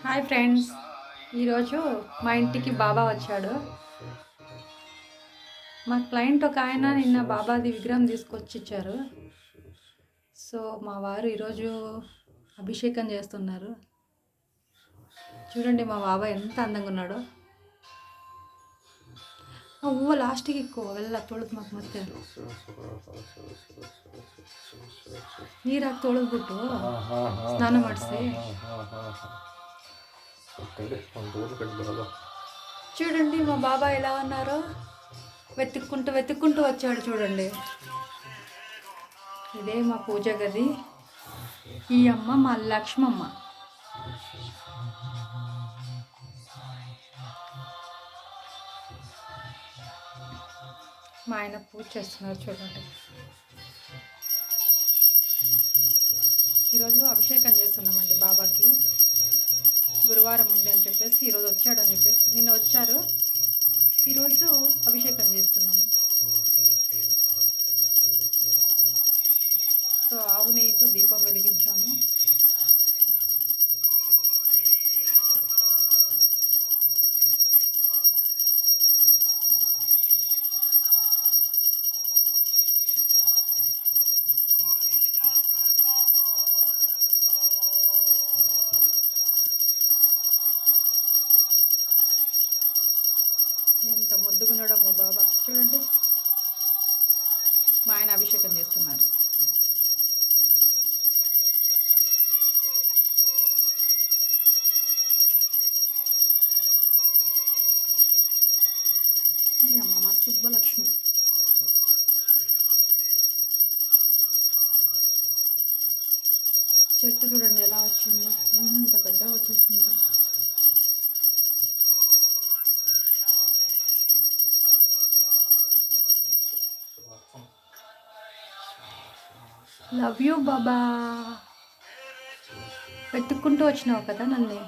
Hi friends, ఈరోజు మా ఇంటికి బాబా వచ్చాడు. మా క్లయింట్ ఒక ఆయన నిన్న బాబాది విగ్రహం తీసుకొచ్చి ఇచ్చారు. సో మా వారు ఈరోజు అభిషేకం చేస్తున్నారు. చూడండి మా బాబా ఎంత ಅಂದಂగా ఉన్నాడో. ಹೂವು ಲಾಸ್ಟಿಗೆ ಇಕ್ಕೋ, ಅವೆಲ್ಲ ತೊಳೆದು ಮತ್ತೆ ನೀರಾಗಿ ತೊಳೆದ್ಬಿಟ್ಟು ಸ್ನಾನ ಮಾಡಿಸಿ. చూడండి మా బాబా ఎలా ఉన్నారో, వెతుక్కుంటూ వచ్చాడు. చూడండి, ఇదే మా పూజ గది. ఈ అమ్మ మా లక్ష్మమ్మ. మా ఆయన పూజ చేస్తున్నారు. చూడండి, ఈరోజు అభిషేకం చేస్తున్నామండి బాబాకి. గురువారం ఉంది అని చెప్పేసి ఈరోజు వచ్చాడు అని చెప్పేసి నిన్న వచ్చారు. ఈరోజు అభిషేకం చేస్తున్నాము. సో ఆవు నెయ్యితో దీపం వెలిగించాము. ఎంత ముద్దుగున్నాడో మా బాబా. చూడండి, మా ఆయన అభిషేకం చేస్తున్నారు. అమ్మ మా సుబ్బలక్ష్మి. చెట్టు చూడండి ఎలా వచ్చిందో, ఇంత పెద్దగా వచ్చేసింది. లవ్ యూ బాబా. వెతుక్కుంటూ వచ్చినావు కదా నన్ను.